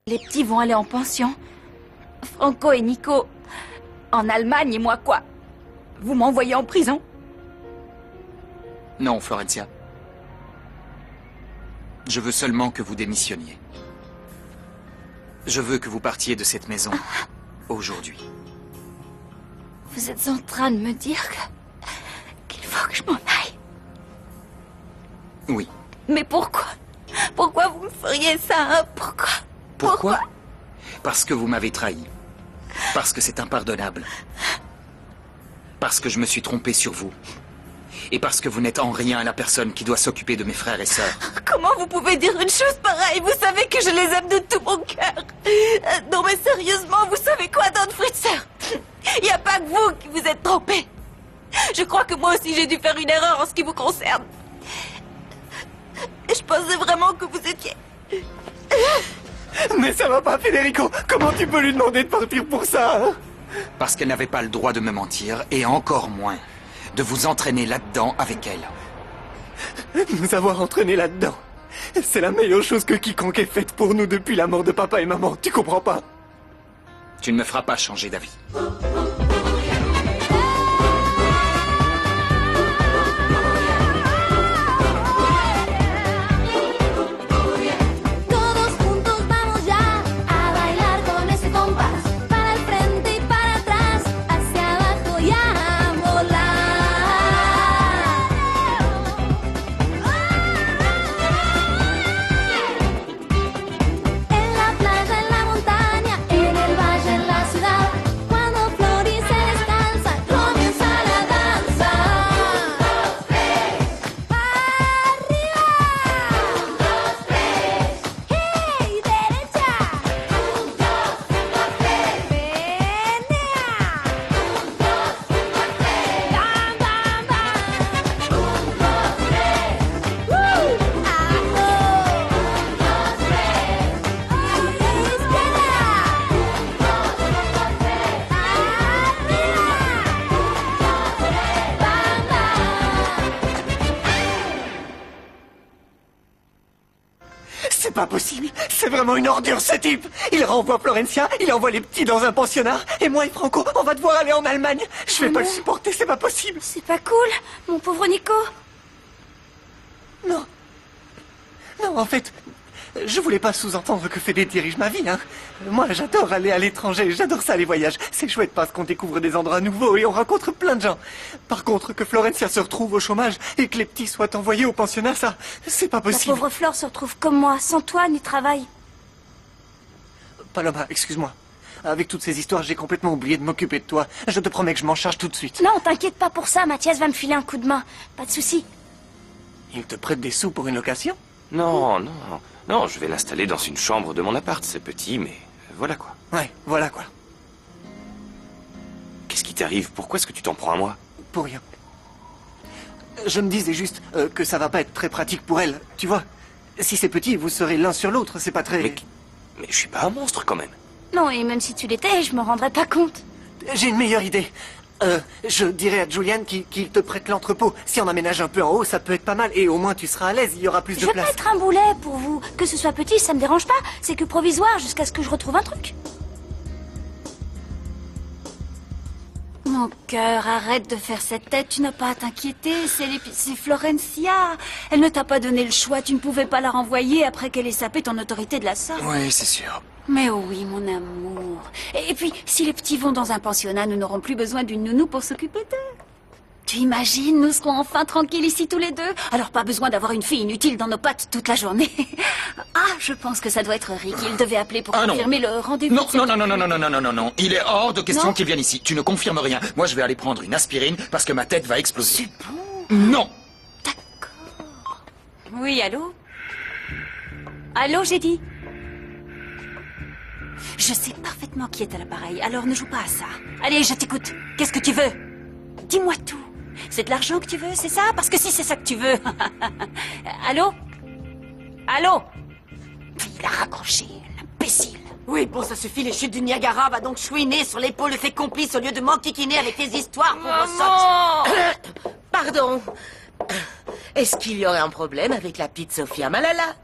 Les petits vont aller en pension. Franco et Nico en Allemagne et moi quoi? Vous m'envoyez en prison? Non, Florencia. Je veux seulement que vous démissionniez. Je veux que vous partiez de cette maison aujourd'hui. Vous êtes en train de me dire qu'il faut que je m'en aille? Oui. Mais pourquoi? Pourquoi vous me feriez ça, hein? Pourquoi? Parce que vous m'avez trahi. Parce que c'est impardonnable. Parce que je me suis trompé sur vous. Et parce que vous n'êtes en rien la personne qui doit s'occuper de mes frères et sœurs. Comment vous pouvez dire une chose pareille? Vous savez que je les aime de tout mon cœur. Non mais sérieusement, vous savez quoi, Don Fritzer? Il n'y a pas que vous qui vous êtes trompé. Je crois que moi aussi j'ai dû faire une erreur en ce qui vous concerne. Je pensais vraiment que vous étiez... Mais ça va pas, Federico. Comment tu peux lui demander de partir pour ça, hein? Parce qu'elle n'avait pas le droit de me mentir, et encore moins de vous entraîner là-dedans avec elle. Nous avoir entraînés là-dedans. C'est la meilleure chose que quiconque ait faite pour nous depuis la mort de papa et maman. Tu comprends pas? Tu ne me feras pas changer d'avis. C'est pas possible. C'est vraiment une ordure, ce type. Il renvoie Florencia, il envoie les petits dans un pensionnat. Et moi et Franco, on va devoir aller en Allemagne. Je vais pas le supporter, c'est pas possible. C'est pas cool, mon pauvre Nico. Non. Non, en fait, je voulais pas sous-entendre que Fédé dirige ma vie, hein. Moi, j'adore aller à l'étranger, j'adore ça, les voyages. C'est chouette parce qu'on découvre des endroits nouveaux et on rencontre plein de gens. Par contre, que Florencia se retrouve au chômage et que les petits soient envoyés au pensionnat, ça, c'est pas La possible. pauvre Flore se retrouve comme moi, sans toi ni travail. Paloma, excuse-moi. Avec toutes ces histoires, j'ai complètement oublié de m'occuper de toi. Je te promets que je m'en charge tout de suite. Non, t'inquiète pas pour ça, Mathias va me filer un coup de main. Pas de souci. Il te prête des sous pour une location? Non, non, non, je vais l'installer dans une chambre de mon appart. C'est petit, mais voilà quoi. Ouais, voilà quoi. Qu'est-ce qui t'arrive? Pourquoi est-ce que tu t'en prends à moi? Pour rien. Je me disais juste que ça va pas être très pratique pour elle, tu vois. Si c'est petit, vous serez l'un sur l'autre, c'est pas très... Mais je suis pas un monstre quand même. Non, et même si tu l'étais, je me rendrais pas compte. J'ai une meilleure idée. Je dirais à Julian qu'il te prête l'entrepôt. Si on aménage un peu en haut, ça peut être pas mal. Et au moins, tu seras à l'aise, il y aura plus de Je veux place. pas être un boulet pour vous. Que ce soit petit, ça me dérange pas. C'est que provisoire jusqu'à ce que je retrouve un truc. Mon cœur, arrête de faire cette tête. Tu n'as pas à t'inquiéter. C'est Florencia. Elle ne t'a pas donné le choix. Tu ne pouvais pas la renvoyer après qu'elle ait sapé ton autorité de la sorte. Oui, c'est sûr. Mais oui, mon amour. Et puis, si les petits vont dans un pensionnat, nous n'aurons plus besoin d'une nounou pour s'occuper d'eux. Tu imagines, nous serons enfin tranquilles ici tous les deux. Alors pas besoin d'avoir une fille inutile dans nos pattes toute la journée. Ah, je pense que ça doit être Rick. Il devait appeler pour confirmer le rendez-vous. Non, non, non, non, non, non, non, non, non, non. Il est hors de question qu'il vienne ici. Tu ne confirmes rien. Moi, je vais aller prendre une aspirine parce que ma tête va exploser. C'est bon. Non. D'accord. Oui, allô? Allô, j'ai dit. Je sais parfaitement qui est à l'appareil, alors ne joue pas à ça. Allez, je t'écoute. Qu'est-ce que tu veux? Dis-moi tout. C'est de l'argent que tu veux, c'est ça? Parce que si c'est ça que tu veux... Allô? Allô? Il a raccroché, l'imbécile. Oui, bon, ça suffit, les chutes du Niagara va donc chouiner sur l'épaule, fait complice au lieu de m'enquiquiner avec tes histoires, pauvre sotte. Pardon. Est-ce qu'il y aurait un problème avec la petite Sophia Malala?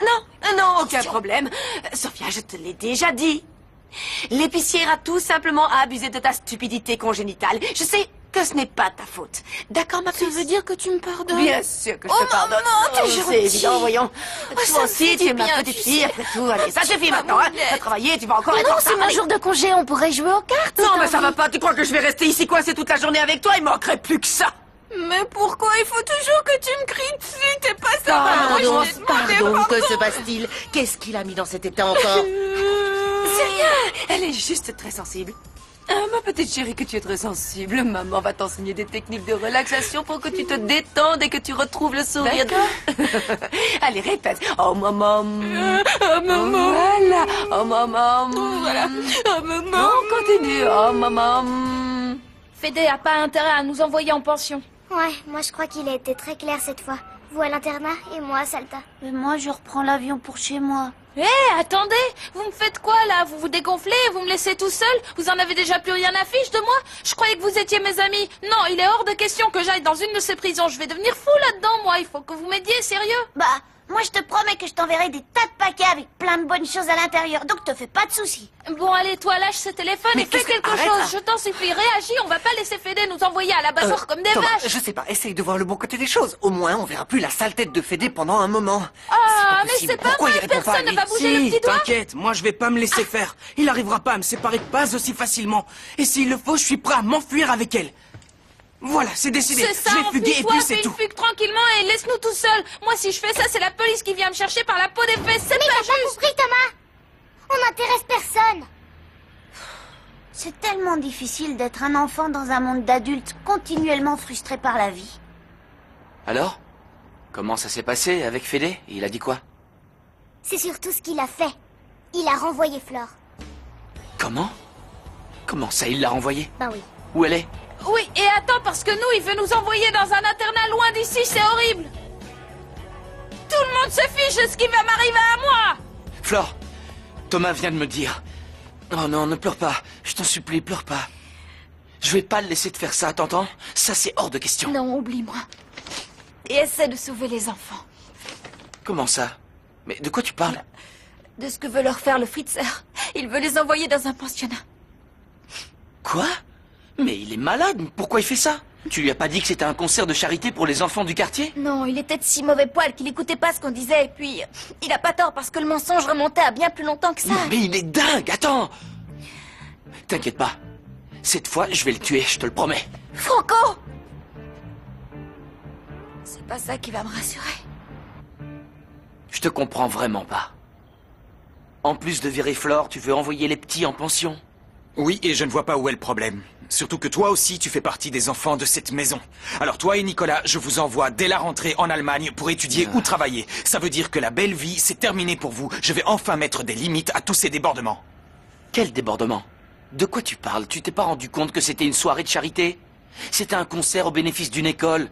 Non, Non, aucun problème. Sophia, je te l'ai déjà dit. L'épicière a tout simplement abusé de ta stupidité congénitale. Je sais que ce n'est pas ta faute. D'accord, ma Ça puce? veut dire que tu me pardonnes? Bien sûr que je Oh, te pardonne. maman, t'es C'est gentille. évident, voyons. ça Toi me aussi, fait tu du es ma bien, petite tu fille, sais. après tout. Allez, ça suffit maintenant, hein. Tu vas travailler, tu vas encore Mais être non, en c'est retard. mon Allez. jour de congé, on pourrait jouer aux cartes. Non, si mais t'as ça va envie. pas. Tu crois que je vais rester ici coincé toute la journée avec toi? Il manquerait plus que ça. Mais pourquoi il faut toujours que tu me cries dessus? T'es pas sympa. Moi, Pardon, je t'ai demandé pardon, que pardon. se passe-t-il? Qu'est-ce qu'il a mis dans cet état encore? C'est rien. Elle est juste très sensible. Ah, ma petite chérie, que tu es très sensible. Maman va t'enseigner des techniques de relaxation pour que tu te détendes et que tu retrouves le sourire. Allez, répète. Oh, maman. Oh, maman. Voilà. Oh, maman. Voilà. Oh, maman. Non, continue. Oh, maman. Fédé a pas intérêt à nous envoyer en pension. Ouais, moi je crois qu'il a été très clair cette fois. Vous à l'internat et moi à Salta. Mais moi, je reprends l'avion pour chez moi. Hé, attendez! Vous me faites quoi, là? Vous vous dégonflez? Vous me laissez tout seul? Vous en avez déjà plus rien à fiche de moi? Je croyais que vous étiez mes amis. Non, il est hors de question que j'aille dans une de ces prisons. Je vais devenir fou là-dedans, moi. Il faut que vous m'aidiez, sérieux. Bah, moi je te promets que je t'enverrai des tas de paquets avec plein de bonnes choses à l'intérieur, donc te fais pas de soucis. Bon, allez, toi, lâche ce téléphone Mais et fais qu'est-ce que- quelque arrête, chose. là. Je t'en supplie, réagis. On va pas laisser Fédé nous envoyer à l'abattoir comme des Thomas, vaches. je sais pas, essaye de voir le bon côté des choses. Au moins, on verra plus la sale tête de Fédé pendant un moment. Ah, mais possible. c'est pas Pourquoi il vrai. répond pas, Personne ne lui va bouger le Si, petit doigt. t'inquiète, moi je vais pas me laisser faire. Il arrivera pas à me séparer de Paz aussi facilement. Et s'il le faut, je suis prêt à m'enfuir avec elle. Voilà, c'est décidé. C'est ça, Je vais fuguer et enfuis-toi, puis fais c'est une tout. fugue tranquillement et laisse-nous tout seuls. Moi, si je fais ça, c'est la police qui vient me chercher par la peau des fesses. C'est pas T'as pas juste. compris, Thomas? On n'intéresse personne. C'est tellement difficile d'être un enfant dans un monde d'adultes continuellement frustré par la vie. Alors? Comment ça s'est passé avec Fédé? Il a dit quoi? C'est surtout ce qu'il a fait. Il a renvoyé Flore. Comment? Comment ça, il l'a renvoyée? Ben oui. Où elle est? Oui, et attends, parce que nous, il veut nous envoyer dans un internat loin d'ici, c'est horrible. Tout le monde se fiche de ce qui va m'arriver à moi. Flore, Thomas vient de me dire. Oh non, ne pleure pas. Je t'en supplie, pleure pas. Je vais pas le laisser te faire ça, t'entends? Ça, c'est hors de question. Non, oublie-moi. Et essaie de sauver les enfants. Comment ça? Mais de quoi tu parles? De ce que veut leur faire le Fritzer. Il veut les envoyer dans un pensionnat. Quoi? Mais il est malade. Pourquoi il fait ça? Tu lui as pas dit que c'était un concert de charité pour les enfants du quartier? Non, il était de si mauvais poil qu'il écoutait pas ce qu'on disait. Et puis, il a pas tort parce que le mensonge remontait à bien plus longtemps que ça. Mais il est dingue, attends! T'inquiète pas. Cette fois, je vais le tuer, je te le promets. Franco! C'est pas ça qui va me rassurer. Je te comprends vraiment pas. En plus de virer Flore, tu veux envoyer les petits en pension? Oui, et je ne vois pas où est le problème. Surtout que toi aussi, tu fais partie des enfants de cette maison. Alors toi et Nicolas, je vous envoie dès la rentrée en Allemagne pour étudier ou travailler. Ça veut dire que la belle vie, c'est terminé pour vous. Je vais enfin mettre des limites à tous ces débordements. Quel débordement? De quoi tu parles? Tu t'es pas rendu compte que c'était une soirée de charité? C'était un concert au bénéfice d'une école.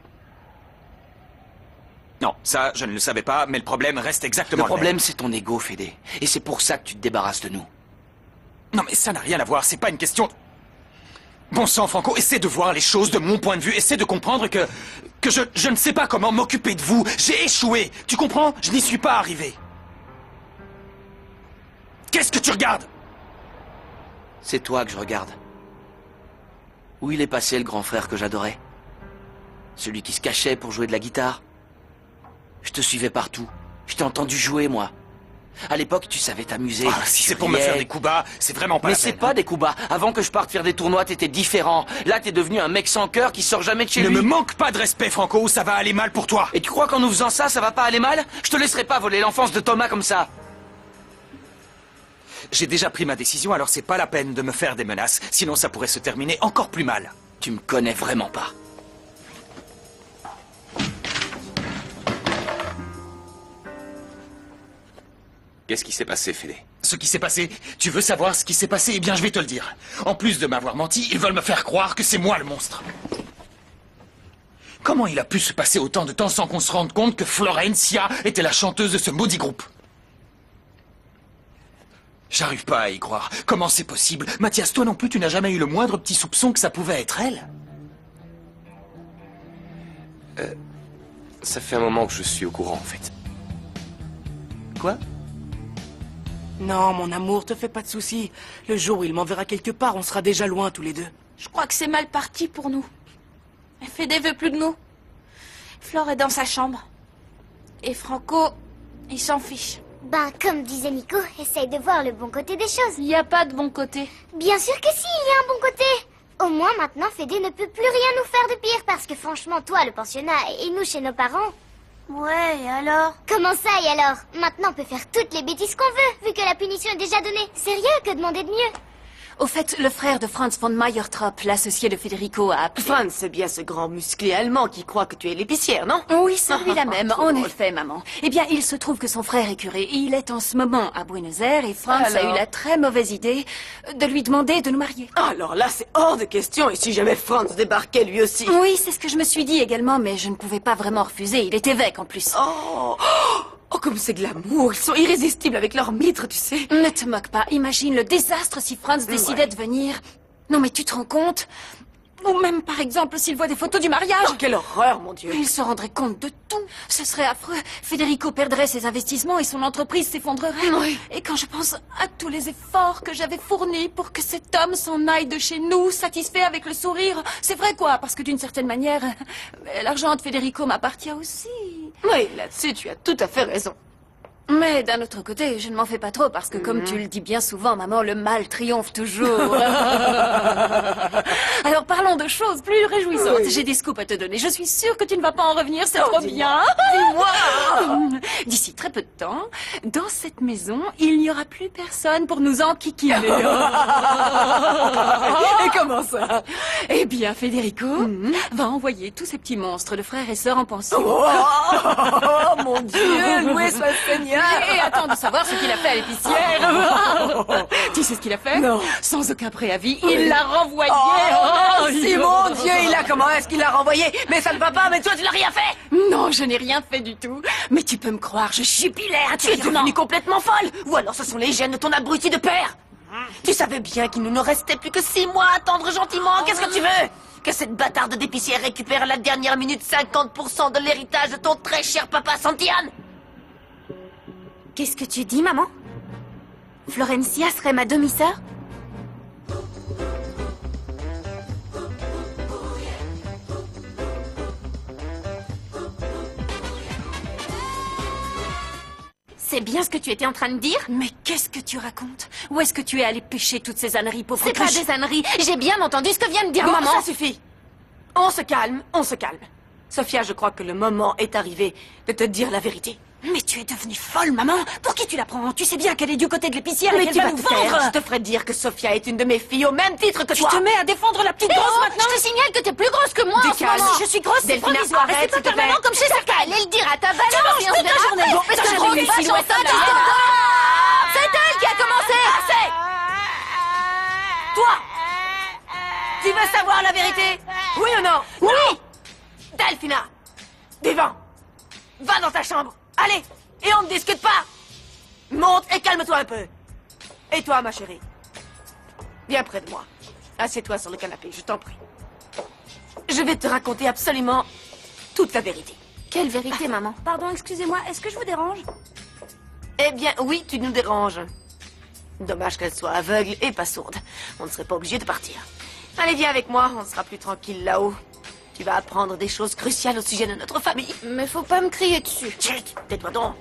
Non, ça, je ne le savais pas, mais le problème reste exactement Le le même. problème, c'est ton ego, Fédé. Et c'est pour ça que tu te débarrasses de nous. Non, mais ça n'a rien à voir, c'est pas une question... Bon sang, Franco, essaie de voir les choses de mon point de vue. Essaie de comprendre que je ne sais pas comment m'occuper de vous. J'ai échoué. Tu comprends? Je n'y suis pas arrivé. Qu'est-ce que tu regardes? C'est toi que je regarde. Où il est passé, le grand frère que j'adorais? Celui qui se cachait pour jouer de la guitare? Je te suivais partout. Je t'ai entendu jouer, moi. À l'époque, tu savais t'amuser. Ah, si Tu c'est pour me riais. faire des coups bas, c'est vraiment pas Mais la c'est peine. pas des coups bas. Avant que je parte faire des tournois, t'étais différent. Là, t'es devenu un mec sans cœur qui sort jamais de chez Ne lui. me manque pas de respect, Franco, ou ça va aller mal pour toi. Et tu crois qu'en nous faisant ça, ça va pas aller mal? Je te laisserai pas voler l'enfance de Thomas comme ça. J'ai déjà pris ma décision, alors c'est pas la peine de me faire des menaces. Sinon, ça pourrait se terminer encore plus mal. Tu me connais vraiment pas. Qu'est-ce qui s'est passé, Fédé? Ce qui s'est passé, tu veux savoir ce qui s'est passé? Eh bien, je vais te le dire. En plus de m'avoir menti, ils veulent me faire croire que c'est moi le monstre. Comment il a pu se passer autant de temps sans qu'on se rende compte que Florencia était la chanteuse de ce maudit groupe? J'arrive pas à y croire. Comment c'est possible? Mathias, toi non plus, tu n'as jamais eu le moindre petit soupçon que ça pouvait être elle? Ça fait un moment que je suis au courant, en fait. Quoi? Non, mon amour, te fais pas de soucis. Le jour où il m'enverra quelque part, on sera déjà loin tous les deux. Je crois que c'est mal parti pour nous. Fédé veut plus de nous. Flore est dans sa chambre. Et Franco, il s'en fiche. Ben, comme disait Nico, essaye de voir le bon côté des choses. Il n'y a pas de bon côté. Bien sûr que si, il y a un bon côté. Au moins, maintenant, Fédé ne peut plus rien nous faire de pire, parce que franchement, toi, le pensionnat, et nous, chez nos parents... Ouais, et alors? Comment ça, et alors? Maintenant, on peut faire toutes les bêtises qu'on veut, vu que la punition est déjà donnée. C'est rien que demander de mieux. Au fait, le frère de Franz von Meyertrop, l'associé de Federico, a appelé... Franz, c'est bien ce grand musclé allemand qui croit que tu es l'épicière, non? Oui, celui-là même, en effet, maman. Eh bien, il se trouve que son frère est curé, et il est en ce moment à Buenos Aires, et Franz a eu la très mauvaise idée de lui demander de nous marier. Alors là, c'est hors de question, et si jamais Franz débarquait lui aussi? Oui, c'est ce que je me suis dit également, mais je ne pouvais pas vraiment refuser, il est évêque en plus. Oh, comme c'est de l'amour, ils sont irrésistibles avec leur mitre, tu sais. Ne te moque pas, imagine le désastre si Franz décidait de venir. Non mais tu te rends compte? Ou même par exemple s'il voit des photos du mariage. Oh, quelle horreur, mon Dieu. Il se rendrait compte de tout. Ce serait affreux. Federico perdrait ses investissements et son entreprise s'effondrerait. Oui. Et quand je pense à tous les efforts que j'avais fournis pour que cet homme s'en aille de chez nous, satisfait avec le sourire, c'est vrai quoi, parce que d'une certaine manière, l'argent de Federico m'appartient aussi. Oui, là-dessus, tu as tout à fait raison. Mais d'un autre côté, je ne m'en fais pas trop parce que comme tu le dis bien souvent, maman, le mal triomphe toujours. Alors parlons de choses plus réjouissantes. J'ai des scoops à te donner. Je suis sûre que tu ne vas pas en revenir, c'est trop bien. Dis-moi. D'ici très peu de temps, dans cette maison, il n'y aura plus personne pour nous enquiquiner. Et comment ça? Eh bien, Federico va envoyer tous ces petits monstres de frères et sœurs en pension. Oh, mon Dieu, loué soit le Seigneur. Et attends de savoir ce qu'il a fait à l'épicière. Tu sais ce qu'il a fait? Non. Sans aucun préavis, il l'a renvoyé. Si mon Dieu, comment est-ce qu'il l'a renvoyé? Mais ça ne va pas, mais toi tu l'as rien fait. Non, je n'ai rien fait du tout. Mais tu peux me croire, je jubilais Tu es intérieurement. devenue complètement folle. Ou alors ce sont les gènes de ton abruti de père. Tu savais bien qu'il ne nous restait plus que 6 mois à attendre gentiment. Qu'est-ce que tu veux? Que cette bâtarde d'épicière récupère à la dernière minute 50% de l'héritage de ton très cher papa Santian? Qu'est-ce que tu dis, maman? Florencia serait ma demi-sœur? C'est bien ce que tu étais en train de dire? Mais qu'est-ce que tu racontes? Où est-ce que tu es allé pêcher toutes ces âneries, pauvre C'est pas cruche? des âneries. J'ai bien entendu ce que vient de dire Bon, maman. ça suffit. On se calme, on se calme. Sophia, je crois que le moment est arrivé de te dire la vérité. Mais tu es devenue folle, maman. Pour qui tu la prends? Tu sais bien qu'elle est du côté de l'épicière et Mais qu'elle tu va vas nous te taire. vendre. Je te ferai dire que Sophia est une de mes filles au même titre que Tu toi. te mets à défendre la petite grosse maintenant? Je te signale que t'es plus grosse que moi Du en ce calme. moment. Si je suis grosse, c'est Delphina, provisoire. Et arrête, c'est pas s'il te plaît. permanent comme chez T'as certains. qu'à aller le dire à ta valeur. Tu manges et on toute la verra. journée. Bon, Parce que t'as je trop roule de les vache silhouettes en saute, là. c'est elle qui a commencé. Assez. Toi, tu veux savoir la vérité? Oui ou non? Oui. Delphina, Devant, va dans ta chambre. Allez, et on ne discute pas. Monte et calme-toi un peu. Et toi, ma chérie, viens près de moi. Assieds-toi sur le canapé, je t'en prie. Je vais te raconter absolument toute la vérité. Quelle vérité, maman? Pardon, excusez-moi, est-ce que je vous dérange? Eh bien, oui, tu nous déranges. Dommage qu'elle soit aveugle et pas sourde. On ne serait pas obligé de partir. Allez, viens avec moi, on sera plus tranquille là-haut. Tu vas apprendre des choses cruciales au sujet de notre famille. Mais faut pas me crier dessus. Chut, tais-toi donc.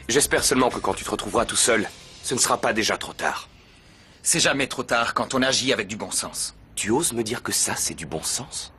J'espère seulement que quand tu te retrouveras tout seul, ce ne sera pas déjà trop tard. C'est jamais trop tard quand on agit avec du bon sens. Tu oses me dire que ça, c'est du bon sens?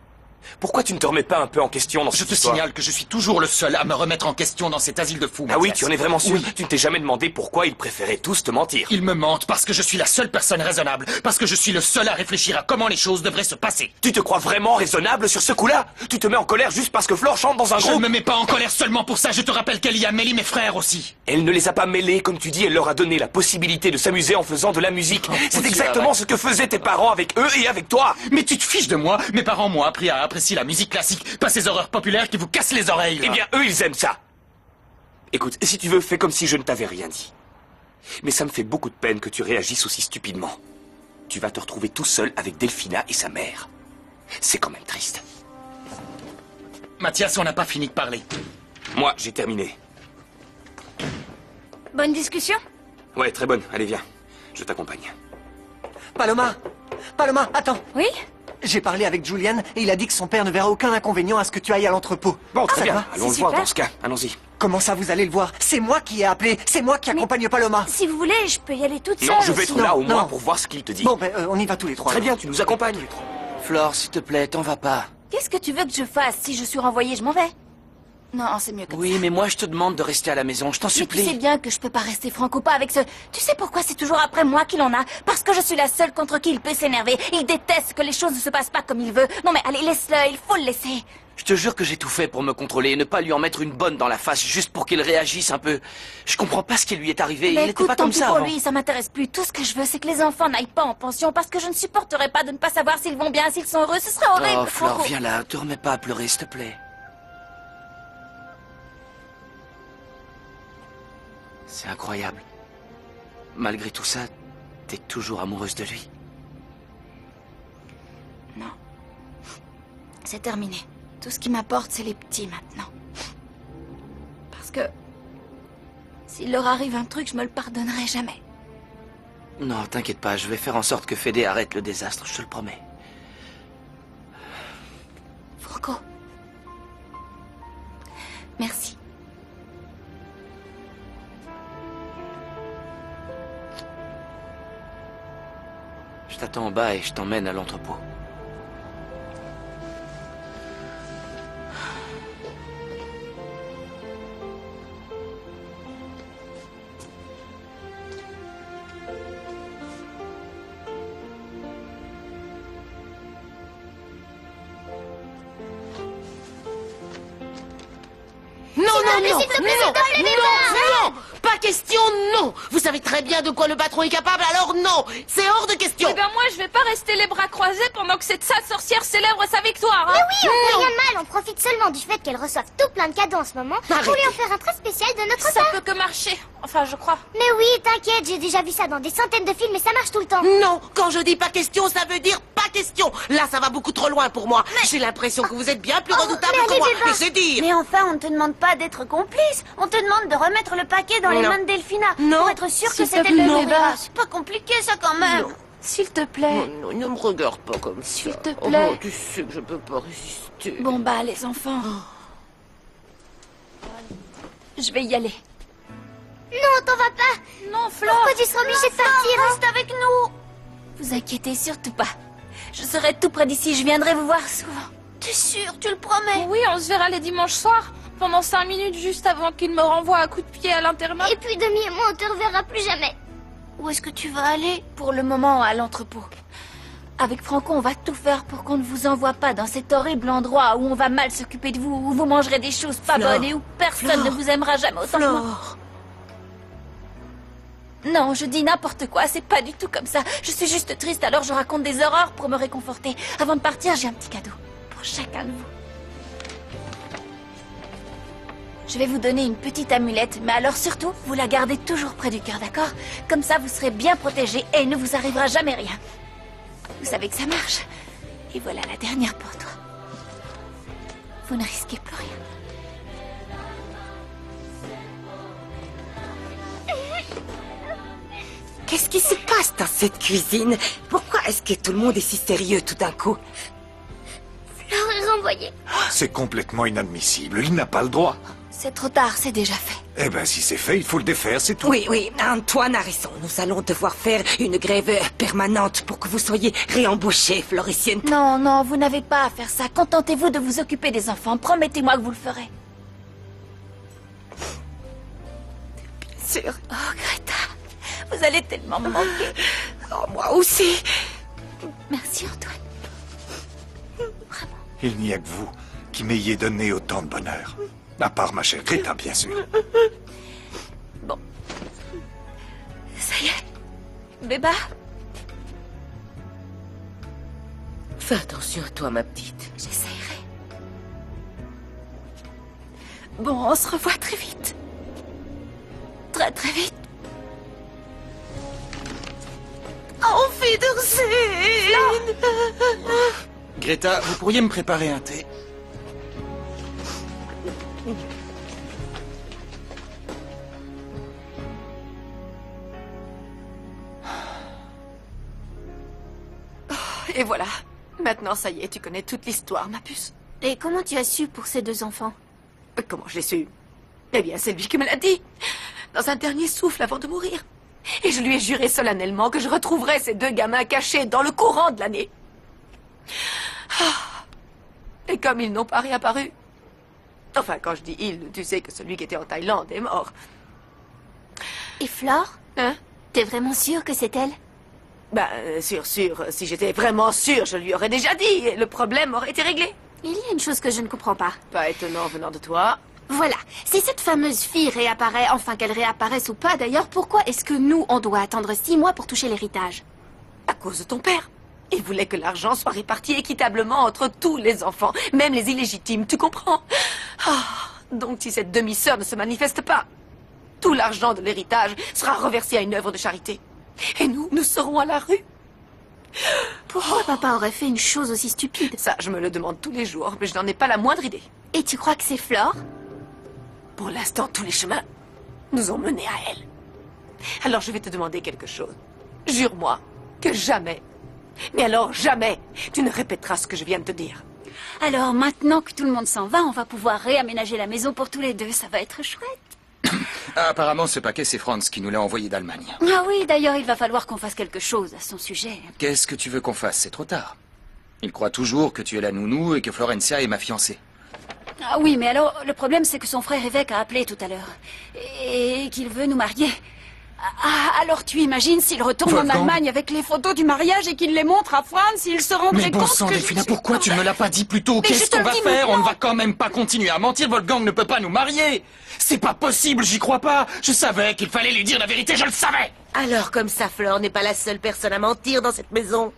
Pourquoi tu ne te remets pas un peu en question dans Je cette te histoire? signale que je suis toujours le seul à me remettre en question dans cet asile de fous. Ah oui, Mathias. tu en es vraiment sûr? Oui. Tu ne t'es jamais demandé pourquoi ils préféraient tous te mentir? Ils me mentent parce que je suis la seule personne raisonnable, parce que je suis le seul à réfléchir à comment les choses devraient se passer. Tu te crois vraiment raisonnable sur ce coup-là? Tu te mets en colère juste parce que Flore chante dans un Je ne groupe? me mets pas en colère seulement pour ça, je te rappelle qu'elle y a mêlé mes frères aussi. Elle ne les a pas mêlés, comme tu dis, elle leur a donné la possibilité de s'amuser en faisant de la musique. C'est Dieu, exactement arrête. ce que faisaient tes parents avec eux et avec toi. Mais tu te fiches de moi. Mes parents m'ont appris à apprécier la musique classique, pas ces horreurs populaires qui vous cassent les oreilles. Eh bien, eux, ils aiment ça. Écoute, si tu veux, fais comme si je ne t'avais rien dit. Mais ça me fait beaucoup de peine que tu réagisses aussi stupidement. Tu vas te retrouver tout seul avec Delphina et sa mère. C'est quand même triste. Mathias, on n'a pas fini de parler. Moi, j'ai terminé. Bonne discussion? Ouais, très bonne. Allez, viens. Je t'accompagne. Paloma! Paloma, attends! Oui? J'ai parlé avec Julian et il a dit que son père ne verra aucun inconvénient à ce que tu ailles à l'entrepôt. Bon, très Ça bien. va? Allons le c'est voir super. dans ce cas. Allons-y. Comment ça, vous allez le voir? C'est moi qui ai appelé. C'est moi qui accompagne Paloma. Si vous voulez, je peux y aller toute seule. Non, je vais être sinon. là au Non. moins pour voir ce qu'il te dit. Bon, ben, on y va tous les trois. Très bien, tu nous accompagnes. Flore, s'il te plaît, t'en vas pas. Qu'est-ce que tu veux que je fasse? Si je suis renvoyée, je m'en vais. Non, c'est mieux comme ça. Oui, mais moi je te demande de rester à la maison, je t'en Mais tu sais supplie. bien que je peux pas rester franco pas avec ce... Tu sais pourquoi c'est toujours après moi qu'il en a? Parce que je suis la seule contre qui il peut s'énerver. Il déteste que les choses ne se passent pas comme il veut. Non mais allez, laisse-le, il faut le laisser. Je te jure que j'ai tout fait pour me contrôler et ne pas lui en mettre une bonne dans la face juste pour qu'il réagisse un peu. Je comprends pas ce qui lui est arrivé, Mais il n'était écoute, pas tant comme pis ça pour avant. lui, ça m'intéresse plus. Tout ce que je veux, c'est que les enfants n'aillent pas en pension parce que je ne supporterai pas de ne pas savoir s'ils vont bien, s'ils sont heureux. Ce serait horrible, Oh, Flore, Franco. viens là, te remets pas à pleurer, s'il te plaît. C'est incroyable. Malgré tout ça, t'es toujours amoureuse de lui. Non. C'est terminé. Tout ce qui m'importe, c'est les petits maintenant. Parce que... s'il leur arrive un truc, je me le pardonnerai jamais. Non, t'inquiète pas, je vais faire en sorte que Fédé arrête le désastre, je te le promets. Franco. Merci. Je t'attends en bas et je t'emmène à l'entrepôt. Non, non, non, s'il te plaît, non, s'il te plaît, non, non, pas question, non. Vous savez très bien de quoi le patron est capable, alors non, c'est hors de question. Eh ben moi, je vais pas rester les bras croisés pendant que cette sale sorcière célèbre sa victoire, hein. Oui, on fait rien de mal, on profite seulement du fait qu'elle reçoive tout plein de cadeaux en ce moment pour Arrêtez. lui en faire un très spécial de notre Ça part. peut que marcher. Enfin, je crois. Mais oui, t'inquiète, j'ai déjà vu ça dans des centaines de films et ça marche tout le temps. Non, quand je dis pas question, ça veut dire pas question. Là, ça va beaucoup trop loin pour moi. J'ai l'impression que vous êtes bien plus redoutable mais que allez, moi. Bébé. Et c'est dire. Mais enfin, on ne te demande pas d'être complice. On te demande de remettre le paquet dans les Non. mains de Delphina. Non. Pour être sûr que S'il te c'était plaît, le Bébé. C'est pas compliqué, ça, quand même. Non. S'il te plaît. Non, ne me regarde pas comme ça. S'il te plaît. Oh, tu sais que je peux pas résister. Bon, bah, les enfants. Je vais y aller. Non, t'en vas pas. Non, Flore. Pourquoi tu seras obligée de partir, hein? Reste avec nous. Vous inquiétez surtout pas. Je serai tout près d'ici. Je viendrai vous voir souvent. T'es sûr? Tu le promets? Oui, on se verra les dimanches soirs. Pendant 5 minutes, juste avant qu'il me renvoie à coups de pied à l'internat. Et puis Demi et moi, on te reverra plus jamais. Où est-ce que tu vas aller? Pour le moment, à l'entrepôt. Avec Franco, on va tout faire pour qu'on ne vous envoie pas dans cet horrible endroit où on va mal s'occuper de vous, où vous mangerez des choses pas Flore. bonnes et où personne Flore. ne vous aimera jamais autant que moi. Flore. Non, je dis n'importe quoi, c'est pas du tout comme ça. Je suis juste triste, alors je raconte des horreurs pour me réconforter. Avant de partir, j'ai un petit cadeau pour chacun de vous. Je vais vous donner une petite amulette, mais alors surtout, vous la gardez toujours près du cœur, d'accord? Comme ça, vous serez bien protégés et il ne vous arrivera jamais rien. Vous savez que ça marche. Et voilà la dernière pour toi. Vous ne risquez plus rien. Qu'est-ce qui se passe dans cette cuisine? Pourquoi est-ce que tout le monde est si sérieux tout d'un coup? Flore est renvoyée. C'est complètement inadmissible. Il n'a pas le droit. C'est trop tard, c'est déjà fait. Eh ben, si c'est fait, il faut le défaire, c'est tout. Oui, oui, Antoine a raison. Nous allons devoir faire une grève permanente pour que vous soyez réembauchée, Floricienne. Non, non, vous n'avez pas à faire ça. Contentez-vous de vous occuper des enfants. Promettez-moi que vous le ferez. Bien sûr. Oh, Greta, vous allez tellement me manquer. Oh, moi aussi. Merci, Antoine. Il n'y a que vous qui m'ayez donné autant de bonheur. À part ma chère Greta, bien sûr. Bon. Ça y est. Béba, Fais attention à toi, ma petite. j'essayerai. Bon, on se revoit très vite. Très, très vite. envie d'Ursine. Greta, vous pourriez me préparer un thé? Et voilà. Maintenant, ça y est, tu connais toute l'histoire, ma puce. Et comment tu as su pour ces 2 enfants? Comment je l'ai su? Eh bien, c'est lui qui me l'a dit. Dans un dernier souffle avant de mourir. Et je lui ai juré solennellement que je retrouverais ces 2 gamins cachés dans le courant de l'année. Ah. Et comme ils n'ont pas réapparu... Enfin, quand je dis ils, tu sais que celui qui était en Thaïlande est mort. Et Flore? Hein? T'es vraiment sûre que c'est elle? Ben, sûr. Si j'étais vraiment sûre, je lui aurais déjà dit. Et le problème aurait été réglé. Il y a une chose que je ne comprends pas. Pas étonnant venant de toi. Voilà, si cette fameuse fille réapparaît, enfin qu'elle réapparaisse ou pas d'ailleurs, pourquoi est-ce que nous, on doit attendre 6 mois pour toucher l'héritage? À cause de ton père. Il voulait que l'argent soit réparti équitablement entre tous les enfants, même les illégitimes, tu comprends? Ah, donc si cette demi-sœur ne se manifeste pas, tout l'argent de l'héritage sera reversé à une œuvre de charité. Et nous serons à la rue. Pourquoi papa aurait fait une chose aussi stupide? Ça, je me le demande tous les jours, mais je n'en ai pas la moindre idée. Et tu crois que c'est Flore? Pour l'instant, tous les chemins nous ont menés à elle. Alors je vais te demander quelque chose. Jure-moi que jamais, mais alors jamais, tu ne répéteras ce que je viens de te dire. Alors maintenant que tout le monde s'en va, on va pouvoir réaménager la maison pour tous les 2, ça va être chouette. Ah, apparemment, ce paquet, c'est Franz qui nous l'a envoyé d'Allemagne. Ah oui, d'ailleurs, il va falloir qu'on fasse quelque chose à son sujet. Qu'est-ce que tu veux qu'on fasse? C'est trop tard. Il croit toujours que tu es la nounou et que Florencia est ma fiancée. Ah oui, mais alors, le problème, c'est que son frère évêque a appelé tout à l'heure. Et qu'il veut nous marier. Ah, alors tu imagines s'il retourne en Allemagne avec les photos du mariage et qu'il les montre à Franz, il se rendrait Mais bon compte sang, que Delphina, pourquoi tu ne me l'as pas dit plus tôt? Qu'est-ce qu'on va faire? On ne va quand même pas continuer à mentir. Wolfgang ne peut pas nous marier. C'est pas possible, j'y crois pas. Je savais qu'il fallait lui dire la vérité, je le savais. Alors comme ça, Flore n'est pas la seule personne à mentir dans cette maison.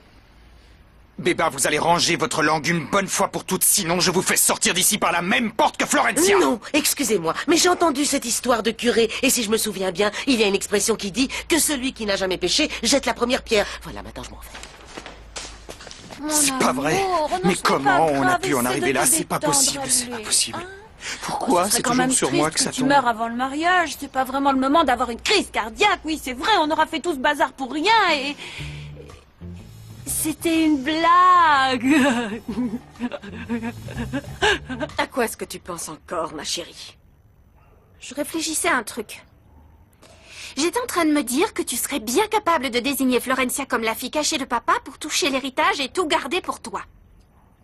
Béba, vous allez ranger votre langue une bonne fois pour toutes, sinon je vous fais sortir d'ici par la même porte que Florencia. Non, excusez-moi, mais j'ai entendu cette histoire de curé, et si je me souviens bien, il y a une expression qui dit que celui qui n'a jamais péché jette la première pierre. Voilà, maintenant je m'en vais. C'est pas vrai. Mais comment on a pu en arriver là? C'est pas possible, c'est pas possible. Pourquoi c'est toujours sur moi que ça tu tombe? meurs avant le mariage, c'est pas vraiment le moment d'avoir une crise cardiaque. Oui, c'est vrai, on aura fait tout ce bazar pour rien et... C'était une blague. À quoi est-ce que tu penses encore, ma chérie? Je réfléchissais à un truc. J'étais en train de me dire que tu serais bien capable de désigner Florencia comme la fille cachée de papa pour toucher l'héritage et tout garder pour toi.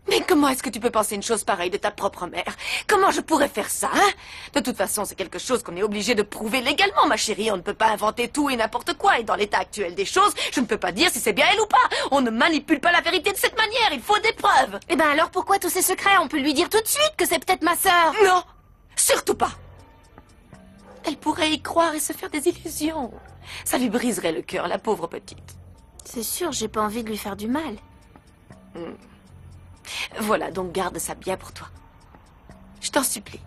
Mais comment est-ce que tu peux penser une chose pareille de ta propre mère? Comment je pourrais faire ça, hein? De toute façon, c'est quelque chose qu'on est obligé de prouver légalement, ma chérie. On ne peut pas inventer tout et n'importe quoi. Et dans l'état actuel des choses, je ne peux pas dire si c'est bien elle ou pas. On ne manipule pas la vérité de cette manière. Il faut des preuves. Eh ben alors pourquoi tous ces secrets? On peut lui dire tout de suite que c'est peut-être ma sœur. Non, surtout pas. Elle pourrait y croire et se faire des illusions. Ça lui briserait le cœur, la pauvre petite. C'est sûr, j'ai pas envie de lui faire du mal. Voilà, donc garde ça bien pour toi. Je t'en supplie.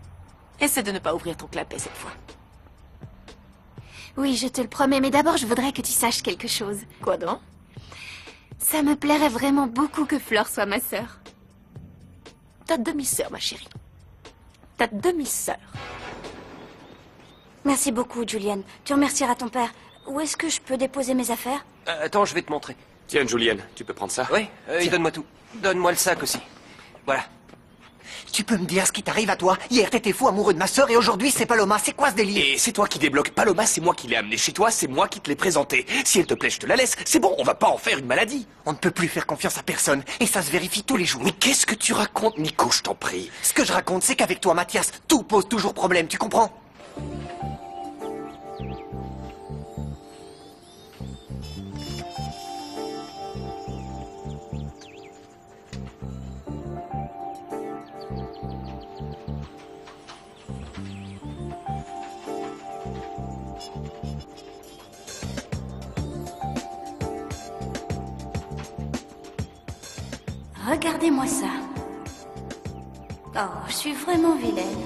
Essaie de ne pas ouvrir ton clapet cette fois. Oui, je te le promets, mais d'abord je voudrais que tu saches quelque chose. Quoi donc? Ça me plairait vraiment beaucoup que Flore soit ma sœur. Ta demi-sœur, ma chérie. Ta demi-sœur. Merci beaucoup, Julienne. Tu remercieras ton père. Où est-ce que je peux déposer mes affaires? Attends, je vais te montrer. Tiens, Julienne, tu peux prendre ça? Oui, donne-moi tout. Donne-moi le sac aussi. Voilà. Tu peux me dire ce qui t'arrive à toi? Hier, t'étais fou amoureux de ma sœur et aujourd'hui, c'est Paloma. C'est quoi ce délire? Et c'est toi qui débloques Paloma, c'est moi qui l'ai amenée chez toi, c'est moi qui te l'ai présentée. Si elle te plaît, je te la laisse. C'est bon, on va pas en faire une maladie. On ne peut plus faire confiance à personne et ça se vérifie tous les jours. Mais qu'est-ce que tu racontes, Nico, je t'en prie? Ce que je raconte, c'est qu'avec toi, Mathias, tout pose toujours problème, tu comprends? Regardez-moi ça. Oh, je suis vraiment vilaine.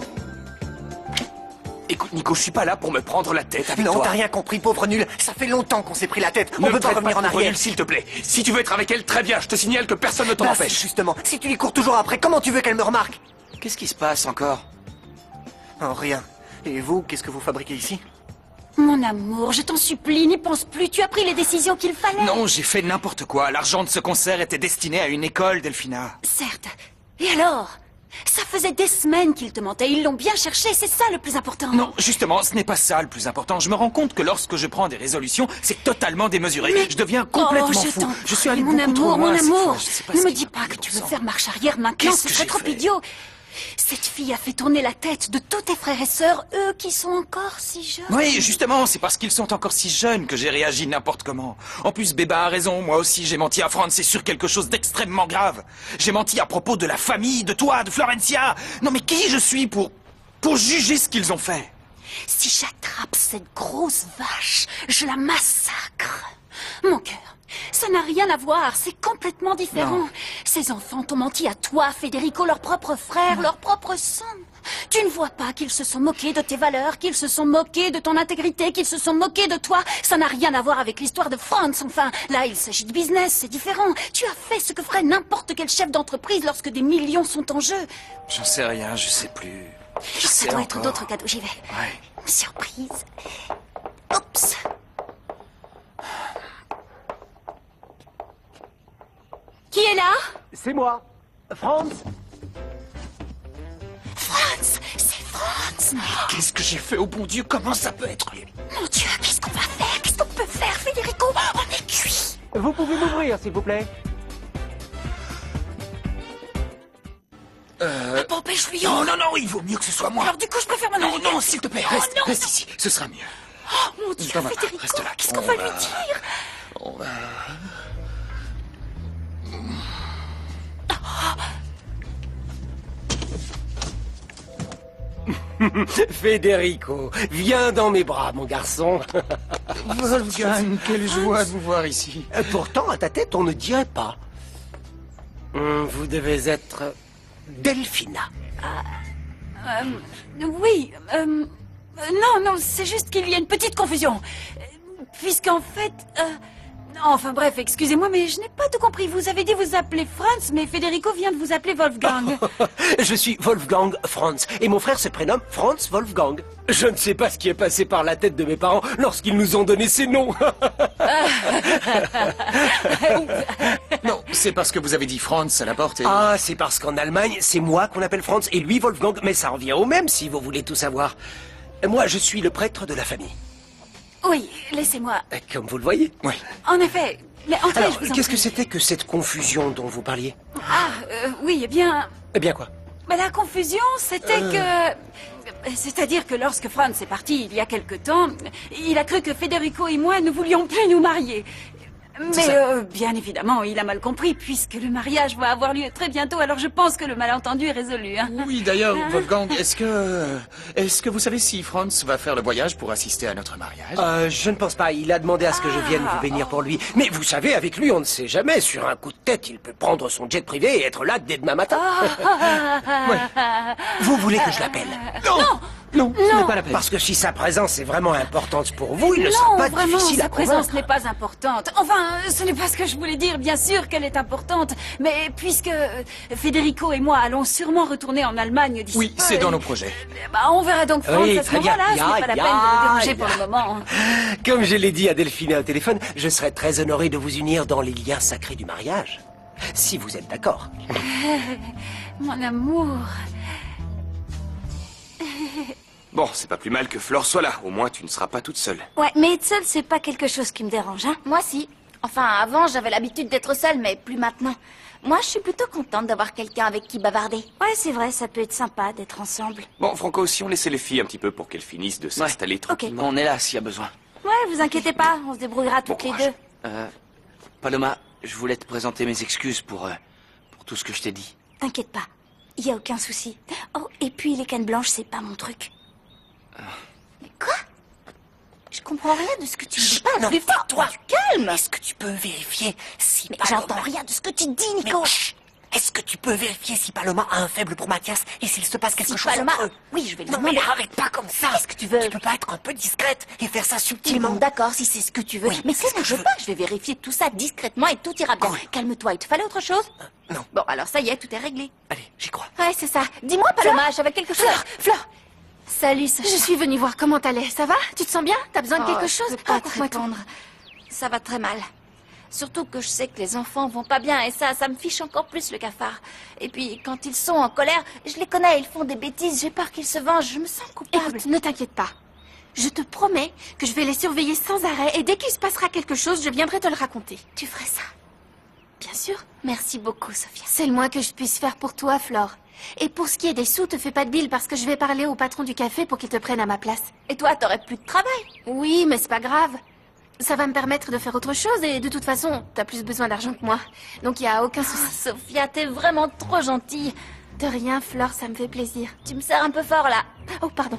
Écoute, Nico, je suis pas là pour me prendre la tête avec Non, toi. t'as rien compris, pauvre nul. Ça fait longtemps qu'on s'est pris la tête. Ne On peut me pas traite revenir en de pauvre arrière. nul, s'il te plaît. Si tu veux être avec elle, très bien. Je te signale que personne ne t'en Bah, empêche. justement, si tu lui cours toujours après, comment tu veux qu'elle me remarque? Qu'est-ce qui se passe encore? Oh, rien. Et vous, qu'est-ce que vous fabriquez ici? Mon amour, je t'en supplie, n'y pense plus. Tu as pris les décisions qu'il fallait. Non, j'ai fait n'importe quoi. L'argent de ce concert était destiné à une école, Delphina. Certes. Et alors? Ça faisait des semaines qu'ils te mentaient. Ils l'ont bien cherché, c'est ça le plus important. Non, justement, ce n'est pas ça le plus important. Je me rends compte que lorsque je prends des résolutions, c'est totalement démesuré. Mais- Je deviens complètement Oh, fou. t'en Je suis prie, allé mon beaucoup trop amour, loin mon cette amour. fois. Je sais pas Ne ce me qui dis pas m'a que tu veux poussé. faire marche arrière maintenant, Qu'est-ce ce que serait j'ai trop fait idiot. Cette fille a fait tourner la tête de tous tes frères et sœurs, eux qui sont encore si jeunes. Oui, justement, c'est parce qu'ils sont encore si jeunes que j'ai réagi n'importe comment. En plus, Béba a raison, moi aussi j'ai menti à Franz, c'est sur quelque chose d'extrêmement grave. J'ai menti à propos de la famille, de toi, de Florencia. Non mais qui je suis pour juger ce qu'ils ont fait? Si j'attrape cette grosse vache, je la massacre. Mon cœur, ça n'a rien à voir, c'est complètement différent. Non. Ces enfants t'ont menti à toi, Federico, leur propre frère, leur propre sang. Tu ne vois pas qu'ils se sont moqués de tes valeurs, qu'ils se sont moqués de ton intégrité, qu'ils se sont moqués de toi. Ça n'a rien à voir avec l'histoire de Franz, enfin. Là, il s'agit de business, c'est différent. Tu as fait ce que ferait n'importe quel chef d'entreprise lorsque des millions sont en jeu. J'en sais rien, je sais plus. Qui Ça sait doit être encore d'autres cadeaux, j'y vais. Ouais. Surprise. Oups. Qui est là? C'est moi. Franz. Franz, c'est Franz. Qu'est-ce que j'ai fait au bon Dieu? Comment ça peut être lui? Mon Dieu, qu'est-ce qu'on va faire? Qu'est-ce qu'on peut faire, Federico? On est cuit. Vous pouvez m'ouvrir, s'il vous plaît? Bon, empêche-lui. Non, non, non, il vaut mieux que ce soit moi. Alors du coup, je préfère m'en Non, aller. non, s'il te plaît, reste, non, reste non. ici, ce sera mieux. Oh, mon Dieu, T'en vas pas, Federico, reste là. qu'est-ce qu'on va lui dire? On va... Federico, viens dans mes bras, mon garçon. Wolfgang, quelle joie de vous voir ici. Pourtant, à ta tête, on ne dirait pas. Vous devez être Delphina. Oui, non, non, c'est juste qu'il y a une petite confusion. Puisqu'en fait... Enfin bref, excusez-moi, mais je n'ai pas tout compris. Vous avez dit vous appeler Franz, mais Federico vient de vous appeler Wolfgang. Je suis Wolfgang Franz, et mon frère se prénomme Franz Wolfgang. Je ne sais pas ce qui est passé par la tête de mes parents lorsqu'ils nous ont donné ces noms. Non, c'est parce que vous avez dit Franz à la porte et... Ah, c'est parce qu'en Allemagne, c'est moi qu'on appelle Franz et lui Wolfgang, mais ça revient au même si vous voulez tout savoir. Moi, je suis le prêtre de la famille. Oui, laissez-moi. Comme vous le voyez. Oui. En effet, mais entrez, Alors, je vous en qu'est-ce que prie. c'était que cette confusion dont vous parliez? Oui, eh bien... Eh bien quoi? Mais la confusion, c'était que... C'est-à-dire que lorsque Franz est parti il y a quelque temps, il a cru que Federico et moi ne voulions plus nous marier. Mais bien évidemment, il a mal compris, puisque le mariage va avoir lieu très bientôt, alors je pense que le malentendu est résolu. Hein. Oui, d'ailleurs, Wolfgang, est-ce que vous savez si Franz va faire le voyage pour assister à notre mariage? Je ne pense pas. Il a demandé à ce que je vienne vous bénir pour lui. Mais vous savez, avec lui, on ne sait jamais. Sur un coup de tête, il peut prendre son jet privé et être là dès demain matin. Vous voulez que je l'appelle? Non, ce n'est pas la peine. Parce que si sa présence est vraiment importante pour vous, il ne sera Non, pas vraiment, difficile à sa présence convaincre. n'est pas importante. Enfin, ce n'est pas ce que je voulais dire. Bien sûr qu'elle est importante. Mais puisque Federico et moi allons sûrement retourner en Allemagne d'ici Oui, peu, c'est dans et- nos projets. On verra donc Franz Oui, à ce très bien. moment-là. Ce n'est pas la peine de le déranger pour le moment. Comme je l'ai dit à Delphine au téléphone, je serais très honoré de vous unir dans les liens sacrés du mariage. Si vous êtes d'accord. Mon amour. Bon, c'est pas plus mal que Flore soit là. Au moins, tu ne seras pas toute seule. Ouais, mais être seule, c'est pas quelque chose qui me dérange, hein. Moi, si. Enfin, avant, j'avais l'habitude d'être seule, mais plus maintenant. Moi, je suis plutôt contente d'avoir quelqu'un avec qui bavarder. Ouais, c'est vrai, ça peut être sympa d'être ensemble. Bon, Franco, si on laissait les filles un petit peu pour qu'elles finissent de s'installer tranquillement. On est là s'il y a besoin. Ouais, vous inquiétez pas, on se débrouillera toutes les deux. Paloma, je voulais te présenter mes excuses pour tout ce que je t'ai dit. T'inquiète pas, y a aucun souci. Oh, et puis les cannes blanches, c'est pas mon truc. Mais quoi? Je comprends rien de ce que tu dis. Pas non, plus fort, toi. calme. Est-ce que tu peux vérifier si... Mais Paloma- j'entends rien de ce que tu dis, Nico. est-ce que tu peux vérifier si Paloma a un faible pour Mathias et s'il se passe quelque Si chose Paloma... entre eux? Oui, je vais lui Non mais demander. arrête pas comme ça. Qu'est-ce que tu veux? Tu peux pas être un peu discrète et faire ça subtilement? Bon, d'accord, si c'est ce que tu veux. Oui, mais c'est ce que je veux pas, je vais vérifier tout ça discrètement et tout ira bien. Cool. Calme-toi, il te fallait autre chose? Non. Bon, alors ça y est, tout est réglé. Allez, j'y crois. Ouais, c'est ça. Dis-moi, Paloma, j'avais quelque chose. Fleur, Salut, Sacha. je suis venue voir comment t'allais. Ça va? Tu te sens bien? T'as besoin de quelque Je chose? peux pas te Raconte-moi tout. répondre. Ça va très mal. Surtout que je sais que les enfants vont pas bien et ça me fiche encore plus le cafard. Et puis, quand ils sont en colère, je les connais, ils font des bêtises, j'ai peur qu'ils se vengent, je me sens coupable. Écoute, ne t'inquiète pas. Je te promets que je vais les surveiller sans arrêt et dès qu'il se passera quelque chose, je viendrai te le raconter. Tu ferais ça? Bien sûr. Merci beaucoup, Sophia. C'est le moins que je puisse faire pour toi, Flore. Et pour ce qui est des sous, te fais pas de bile parce que je vais parler au patron du café pour qu'il te prenne à ma place. Et toi, t'aurais plus de travail? Oui, mais c'est pas grave. Ça va me permettre de faire autre chose et de toute façon, t'as plus besoin d'argent que moi. Donc il y a aucun souci. Sophia, t'es vraiment trop gentille. De rien, Flore, ça me fait plaisir. Tu me sers un peu fort, là. Oh, pardon.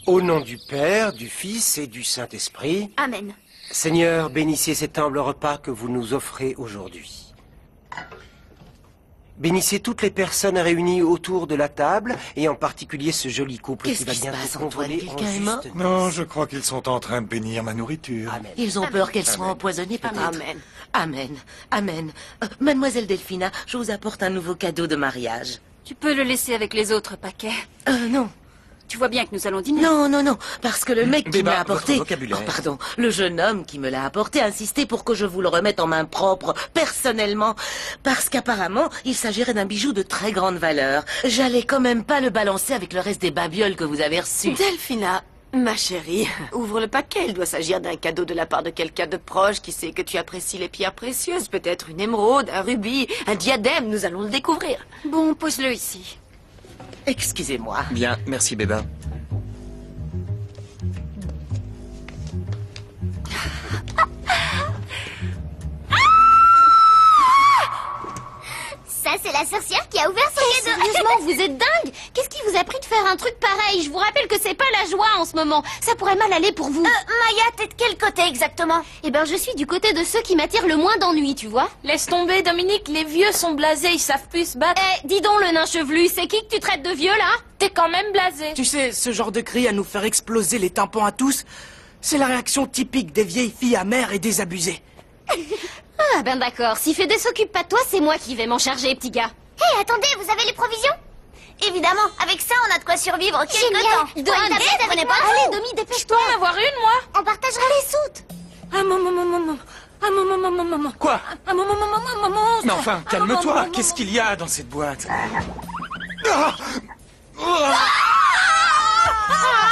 Au nom du Père, du Fils et du Saint-Esprit, Amen. Seigneur, bénissez cet humble repas que vous nous offrez aujourd'hui. Bénissez toutes les personnes réunies autour de la table, et en particulier ce joli couple Qu'est-ce qui va qui se bientôt passe, Antoine? convoler en Quelqu'un est mort? juste Non, je crois qu'ils sont en train de bénir ma nourriture. Amen. Ils ont peur qu'elle soit empoisonnée, peut-être. Amen. Amen. Amen. Mademoiselle Delphina, je vous apporte un nouveau cadeau de mariage. Tu peux le laisser avec les autres paquets. Non. Tu vois bien que nous allons dîner. Non, parce que le mec qui me Béba, l'a apporté... votre vocabulaire. Oh, pardon. Le jeune homme qui me l'a apporté a insisté pour que je vous le remette en main propre, personnellement. Parce qu'apparemment, il s'agirait d'un bijou de très grande valeur. J'allais quand même pas le balancer avec le reste des babioles que vous avez reçues. Delphina, ma chérie, ouvre le paquet. Il doit s'agir d'un cadeau de la part de quelqu'un de proche qui sait que tu apprécies les pierres précieuses. Peut-être une émeraude, un rubis, un diadème. Nous allons le découvrir. Bon, pose-le ici. Excusez-moi. Bien, merci, Béba. Ça, c'est la sorcière qui a ouvert son cadeau. Sérieusement, vous êtes dingue. Qu'est-ce qui vous a pris de faire un truc pareil? Je vous rappelle que c'est pas la joie en ce moment. Ça pourrait mal aller pour vous. Maya, t'es de quel côté exactement? Eh ben, je suis du côté de ceux qui m'attirent le moins d'ennui, tu vois. Laisse tomber, Dominique, les vieux sont blasés, ils savent plus se battre. Eh, dis donc, le nain chevelu, c'est qui que tu traites de vieux, là? T'es quand même blasé. Tu sais, ce genre de cri à nous faire exploser les tympans à tous, c'est la réaction typique des vieilles filles amères et désabusées. Ah ben d'accord, si Fédé s'occupe pas de toi, c'est moi qui vais m'en charger, petit gars. Hé, attendez, vous avez les provisions? Évidemment, avec ça, on a de quoi survivre quelque temps. Domi, prenez pas. Allez, Domi, dépêche-toi. Je peux en avoir une, moi? On partagera les soutes. Un moment. Quoi? Un moment. Mais enfin, calme-toi. Qu'est-ce qu'il y a dans cette boîte? Ah! Ah!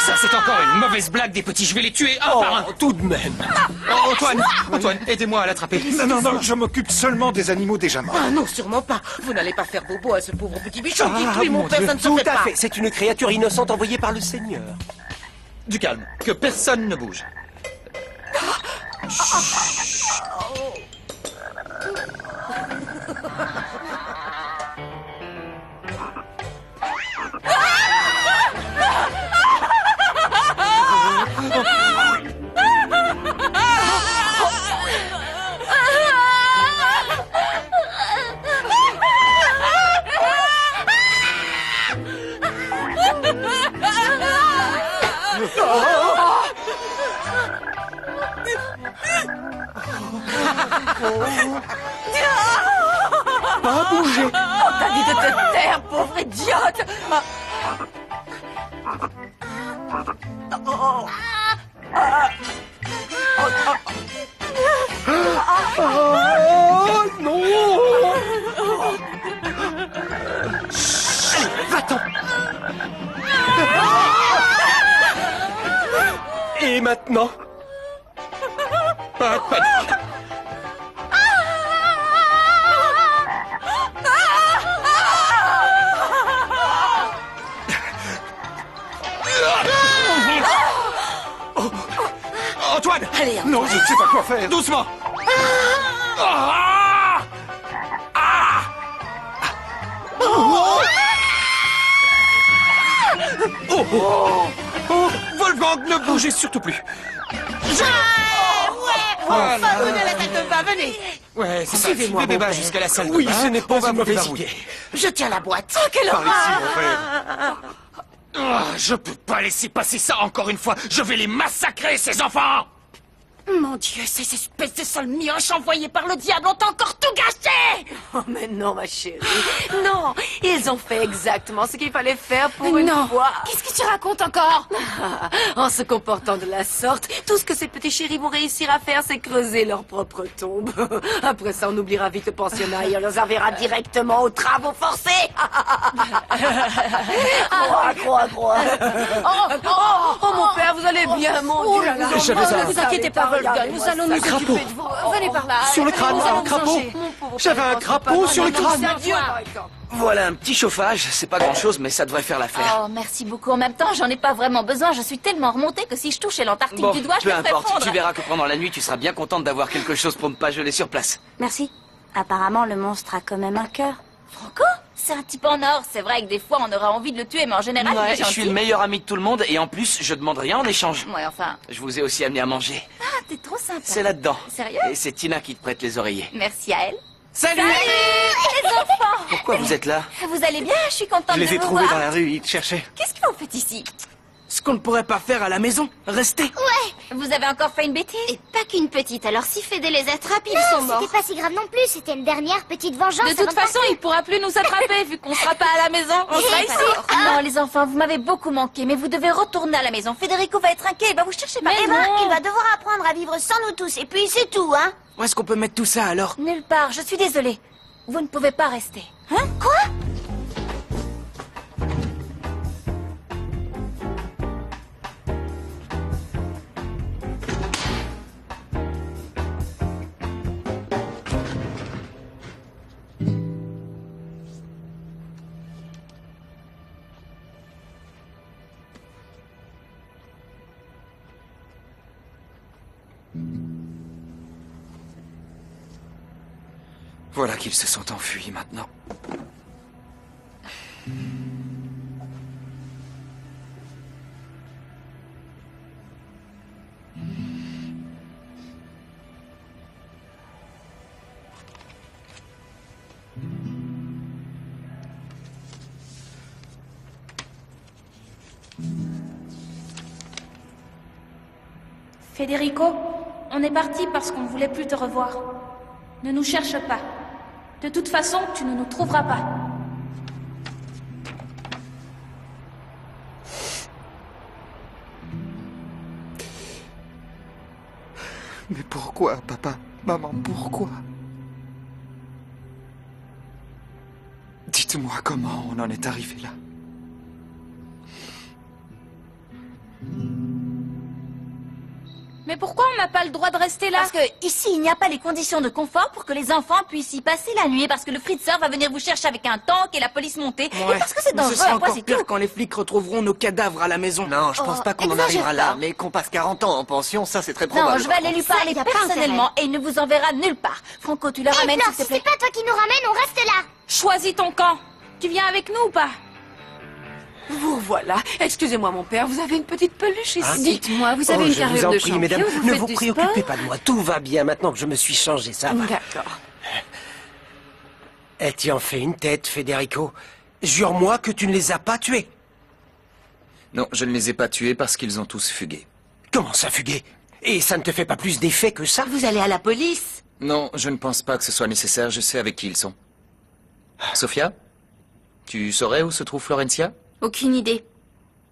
Ça, c'est encore une mauvaise blague des petits. Je vais les tuer un par un. tout de même. Oh, Antoine, aidez-moi à l'attraper. Non, je m'occupe seulement des animaux déjà morts. Ah non, sûrement pas. Vous n'allez pas faire bobo à ce pauvre petit bichon. Ah, Dites-lui, mon mon père, Dieu, ça ne se Tout fait à pas. fait, c'est une créature innocente envoyée par le Seigneur. Du calme, que personne ne bouge. Pas bouger. On t'a dit de te taire, pauvre idiote. Oh non. Va-t'en. Et maintenant? Pas de panique. Antoine! Allez, Non, je ne sais pas quoi faire. Doucement! Ah! Ah! Oh! Oh! Wolfgang, ne bougez surtout plus. Enfin, vous de l'attaque de va, venez. Ouais, c'est ça. Suivez-moi, Suivez mon Bébé père. jusqu'à la salle de Oui, bain. ce n'est pas On va une vous mauvaise déverrouiller. idée. Je tiens la boîte. Oh, quelle Par horreur! ici, mon frère. Je peux pas laisser passer ça encore une fois. Je vais les massacrer, ces enfants. Mon Dieu, ces espèces de sales mioches envoyées par le diable ont encore tout gâché! Oh, mais non, ma chérie. Non, ils ont fait exactement ce qu'il fallait faire pour une Non. fois. Qu'est-ce que tu racontes encore? En se comportant de la sorte, tout ce que ces petits chéris vont réussir à faire, c'est creuser leur propre tombe. Après ça, on oubliera vite le pensionnat et on les enverra directement aux travaux forcés. Croix. Oh, mon père, vous allez bien, mon Dieu. Ne vous inquiétez pas, Wolfgang, nous allons nous occuper de vous. Venez par là. Sur le crâne, Nous allons un vous crapaud. changer. J'avais un crapaud sur le crâne. Voilà un petit chauffage, c'est pas grand-chose, mais ça devrait faire l'affaire. Oh, merci beaucoup. En même temps, j'en ai pas vraiment besoin. Je suis tellement remontée que si je touchais l'Antarctique Bon, du doigt, je peu me ferais importe, fondre. tu verras que pendant la nuit, tu seras bien contente d'avoir quelque chose pour ne pas geler sur place. Merci. Apparemment, le monstre a quand même un cœur. Franco, c'est un type en or. C'est vrai que des fois, on aura envie de le tuer, mais en général, il Ouais, est je suis gentil. le meilleur ami de tout le monde et en plus, je demande rien en échange. Ouais, enfin. Je vous ai aussi amené à manger. Ah, t'es trop sympa. C'est là-dedans. Sérieux? Et c'est Tina qui te prête les oreillers. Merci à elle. Salut. Les enfants! Pourquoi vous êtes là? Vous allez bien? Je suis contente Je les de ai vous trouvés voir. dans la rue, ils te cherchaient. Qu'est-ce que vous faites ici? Ce qu'on ne pourrait pas faire à la maison. Restez. Ouais! Vous avez encore fait une bêtise? Et pas qu'une petite, alors si Fédé les attrape, ils sont morts. C'était pas si grave non plus, c'était une dernière petite vengeance. De toute façon, il pourra plus nous attraper vu qu'on sera pas à la maison. On sera ici. Non, les enfants, vous m'avez beaucoup manqué, mais vous devez retourner à la maison. Federico va être inquiet, il va vous chercher par Il va devoir apprendre à vivre sans nous tous, et puis c'est tout, hein. Où est-ce qu'on peut mettre tout ça alors? Nulle part, je suis désolée. Vous ne pouvez pas rester. Hein? Quoi? Voilà qu'ils se sont enfuis maintenant. Federico, on est parti parce qu'on ne voulait plus te revoir. Ne nous cherche pas. De toute façon, tu ne nous trouveras pas. Mais pourquoi, papa? Maman, pourquoi? Dites-moi comment on en est arrivé là. Mais pourquoi on n'a pas le droit de rester là? Parce que ici, il n'y a pas les conditions de confort pour que les enfants puissent y passer la nuit. Parce que le Fritzer va venir vous chercher avec un tank et la police montée. Et parce que c'est Mais ce dangereux, sera à quoi encore c'est pire tout. quand les flics retrouveront nos cadavres à la maison. Non, je pense pas qu'on en arrivera là, mais qu'on passe 40 ans en pension, ça c'est très probable. Non, je vais aller lui parler y a pas personnellement et il ne vous enverra nulle part. Franco, tu le ramènes, Flore, s'il si te plaît. c'est pas toi qui nous ramène, on reste là. Choisis ton camp. Tu viens avec nous ou pas? Vous voilà. Excusez-moi, mon père, vous avez une petite peluche ici. Dites-moi, vous avez Oh, une je vous carrure en de prie, champion, mesdames, vous ne faites vous du préoccupez sport? pas de moi. Tout va bien maintenant que je me suis changé, ça va. D'accord. Eh, tu en fais une tête, Federico. Jure-moi que tu ne les as pas tués. Non, je ne les ai pas tués parce qu'ils ont tous fugué. Comment ça, fugué? Et ça ne te fait pas plus d'effet que ça? Vous allez à la police? Non, je ne pense pas que ce soit nécessaire, je sais avec qui ils sont. Sophia? Tu saurais où se trouve Florencia? Aucune idée.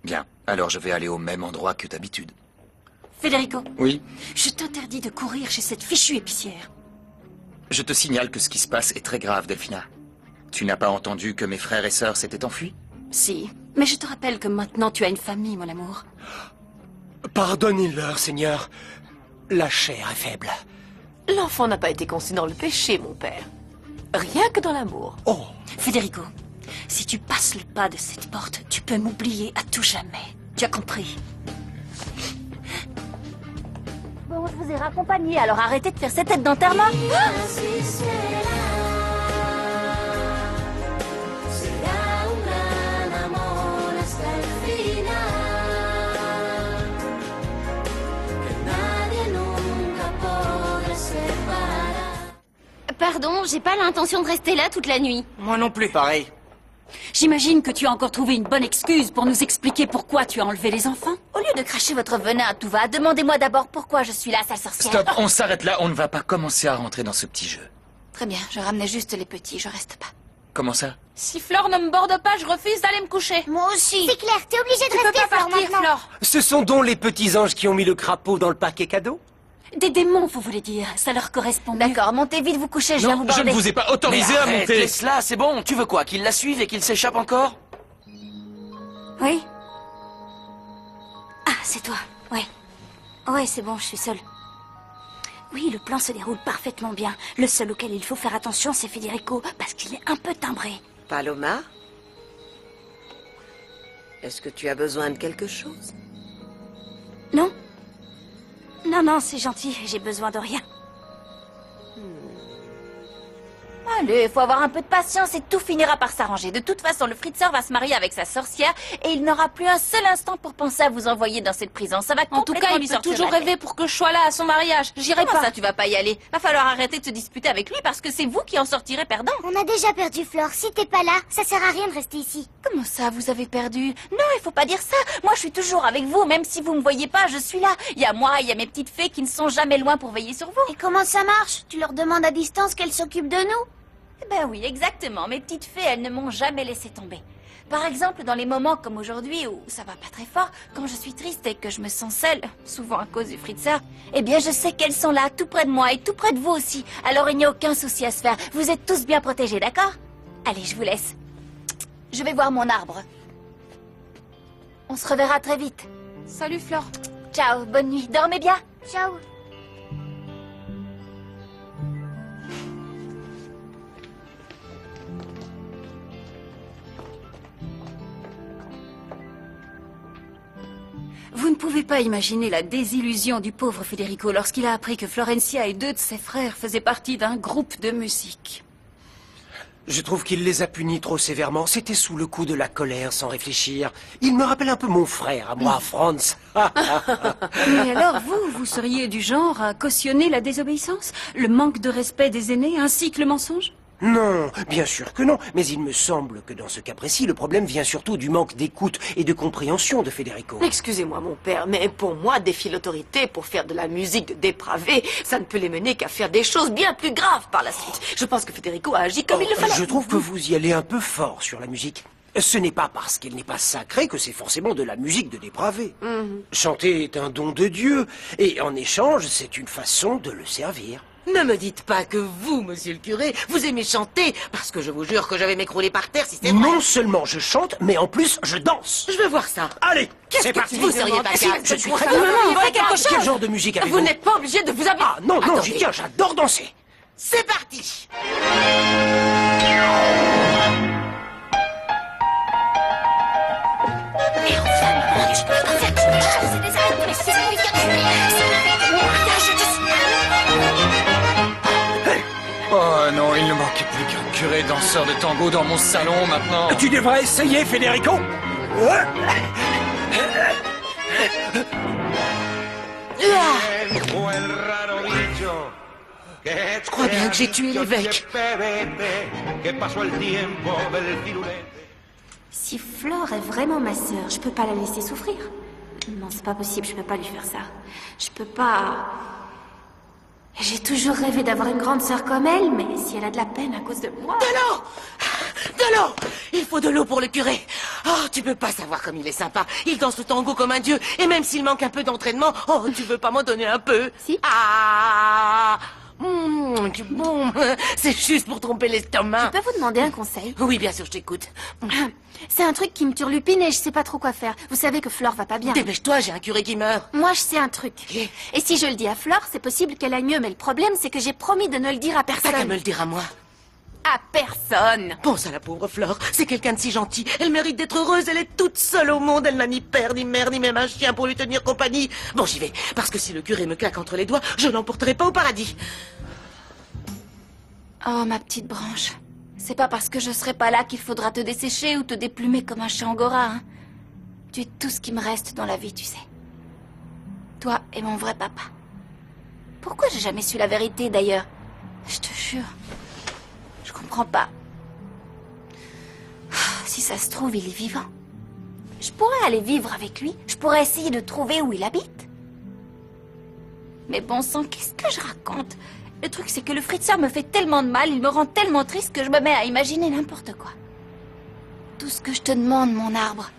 Bien, alors je vais aller au même endroit que d'habitude. Federico, Oui, je t'interdis de courir chez cette fichue épicière. je te signale que ce qui se passe est très grave, Delphina. Tu n'as pas entendu que mes frères et sœurs s'étaient enfuis? Si, mais je te rappelle que maintenant tu as une famille, mon amour. Pardonnez-leur, Seigneur. La chair est faible. L'enfant n'a pas été conçu dans le péché, mon père. Rien que dans l'amour. Oh, Federico, si tu passes le pas de cette porte, tu peux m'oublier à tout jamais. Tu as compris? Bon, je vous ai raccompagné, alors arrêtez de faire cette tête d'enterrement. Nadie nunca podrá separar. Pardon, j'ai pas l'intention de rester là toute la nuit. Moi non plus. Pareil. J'imagine que tu as encore trouvé une bonne excuse pour nous expliquer pourquoi tu as enlevé les enfants. Au lieu de cracher votre venin à tout va, demandez-moi d'abord pourquoi je suis là, sale sorcière. Stop, on s'arrête là, on ne va pas commencer à rentrer dans ce petit jeu. Très bien, je ramenais juste les petits, je reste pas. Comment ça? Si Flore ne me borde pas, je refuse d'aller me coucher. Moi aussi. C'est clair, t'es obligé de Tu peux rester, pas Flore, partir, maintenant. Flore. Ce sont donc les petits anges qui ont mis le crapaud dans le paquet cadeau? Des démons, vous voulez dire. Ça leur correspond mieux. D'accord, montez vite vous coucher, je viens vous Non, je border. ne vous ai pas autorisé Mais à arrête, monter. laisse-la, c'est bon. Tu veux quoi? Qu'il la suive et qu'il s'échappe encore? Oui. Ah, c'est toi. Ouais. Ouais, c'est bon, je suis seule. Oui, le plan se déroule parfaitement bien. Le seul auquel il faut faire attention, c'est Federico, parce qu'il est un peu timbré. Paloma? Est-ce que tu as besoin de quelque chose? Non? Non, non, c'est gentil, j'ai besoin de rien. Allez, faut avoir un peu de patience et tout finira par s'arranger. De toute façon, le Fritzer va se marier avec sa sorcière et il n'aura plus un seul instant pour penser à vous envoyer dans cette prison. Ça va En tout cas, complètement il lui peut sortir toujours de la tête. rêver pour que je sois là à son mariage. J'irai Comment pas. ça, tu vas pas y aller? Va falloir arrêter de se disputer avec lui parce que c'est vous qui en sortirez perdant. On a déjà perdu Flore. Si t'es pas là, ça sert à rien de rester ici. Comment ça, vous avez perdu? Non, il faut pas dire ça. Moi, je suis toujours avec vous, même si vous me voyez pas, je suis là. Il y a moi, il y a mes petites fées qui ne sont jamais loin pour veiller sur vous. Et comment ça marche? Tu leur demandes à distance qu'elles s'occupent de nous? Eh ben oui, exactement. Mes petites fées, elles ne m'ont jamais laissé tomber. Par exemple, dans les moments comme aujourd'hui où ça va pas très fort, quand je suis triste et que je me sens seule, souvent à cause du Fritzer, eh bien je sais qu'elles sont là, tout près de moi et tout près de vous aussi. Alors il n'y a aucun souci à se faire. Vous êtes tous bien protégés, d'accord? Allez, je vous laisse. Je vais voir mon arbre. On se reverra très vite. Salut Flore. Ciao, bonne nuit. Dormez bien. Ciao. Vous ne pouvez pas imaginer la désillusion du pauvre Federico lorsqu'il a appris que Florencia et 2 de ses frères faisaient partie d'un groupe de musique. Je trouve qu'il les a punis trop sévèrement. C'était sous le coup de la colère, sans réfléchir. Il me rappelle un peu mon frère, à moi, Franz. Mais alors vous seriez du genre à cautionner la désobéissance, le manque de respect des aînés ainsi que le mensonge? Non, bien sûr que non. Mais il me semble que dans ce cas précis, le problème vient surtout du manque d'écoute et de compréhension de Federico. Excusez-moi, mon père, mais pour moi, défier l'autorité pour faire de la musique de dépravé, ça ne peut les mener qu'à faire des choses bien plus graves par la suite. Je pense que Federico a agi comme il le fallait. Je trouve que vous y allez un peu fort sur la musique. Ce n'est pas parce qu'elle n'est pas sacrée que c'est forcément de la musique de dépravé. Chanter est un don de Dieu, et en échange, c'est une façon de le servir. Ne me dites pas que vous, monsieur le curé, vous aimez chanter, parce que je vous jure que je vais m'écrouler par terre si c'est vrai. Non seulement je chante, mais en plus je danse. Je veux voir ça. Allez, Qu'est-ce c'est que parti. vous seriez pas Si, calme? je suis très Non, non, non, faites quelque Quel chose. genre de musique avez-vous? Vous n'êtes pas obligé de vous habiller. Ah non, non, Attendez. j'y tiens, j'adore danser. C'est parti. Mais enfin, maman, tu peux pas faire quelque chose. C'est des arrêts de c'est Oh non, il ne manquait plus qu'un curé danseur de tango dans mon salon maintenant. Tu devrais essayer, Federico. Je crois bien que j'ai tué l'évêque. Si Flore est vraiment ma sœur, je peux pas la laisser souffrir. Non, c'est pas possible, je peux pas lui faire ça. Je peux pas... J'ai toujours rêvé d'avoir une grande sœur comme elle, mais si elle a de la peine à cause de moi... De l'eau! De l'eau! Il faut de l'eau pour le curé. Oh, tu peux pas savoir comme il est sympa. Il danse le tango comme un dieu. Et même s'il manque un peu d'entraînement, oh, tu veux pas m'en donner un peu? Si. Ah! Bon, c'est juste pour tromper l'estomac. Je peux vous demander un conseil? Oui, bien sûr, je t'écoute. C'est un truc qui me turlupine et je sais pas trop quoi faire. Vous savez que Flore va pas bien. Dépêche-toi, j'ai un curé qui meurt. Moi, je sais un truc. Et si je le dis à Flore, c'est possible qu'elle aille mieux, mais le problème, c'est que j'ai promis de ne le dire à T'as qu'à personne. me le dire à moi. À personne. Pense à la pauvre Flore, c'est quelqu'un de si gentil. Elle mérite d'être heureuse, elle est toute seule au monde. Elle n'a ni père, ni mère, ni même un chien pour lui tenir compagnie. Bon, j'y vais, parce que si le curé me claque entre les doigts, je l'emporterai pas au paradis. Oh, ma petite branche. C'est pas parce que je serai pas là qu'il faudra te dessécher ou te déplumer comme un chat angora, hein. Tu es tout ce qui me reste dans la vie, tu sais. Toi et mon vrai papa. Pourquoi j'ai jamais su la vérité, d'ailleurs? Je te jure. Je comprends pas. Si ça se trouve, il est vivant. Je pourrais aller vivre avec lui. Je pourrais essayer de trouver où il habite. Mais bon sang, qu'est-ce que je raconte? Le truc, c'est que le Fritzer me fait tellement de mal, il me rend tellement triste que je me mets à imaginer n'importe quoi. Tout ce que je te demande, mon arbre,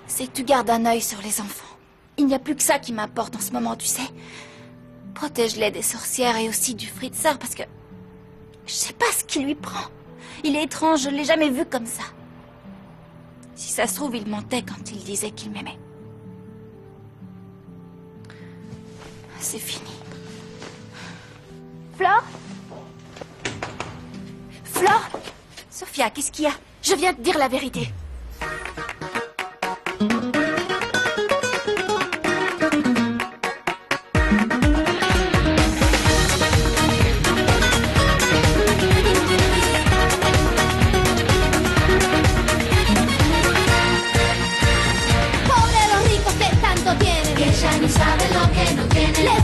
c'est que tu gardes un œil sur les enfants. Il n'y a plus que ça qui m'importe en ce moment, tu sais. Protège-les des sorcières et aussi du Fritzer, parce que je sais pas ce qui lui prend. Il est étrange, je l'ai jamais vu comme ça. Si ça se trouve, il mentait quand il disait qu'il m'aimait. C'est fini. Flore? Flore? Sophia, qu'est-ce qu'il y a? Je viens de dire la vérité. Pobre los ricos que tanto tienen, que ya ni saben lo que no tienen. Les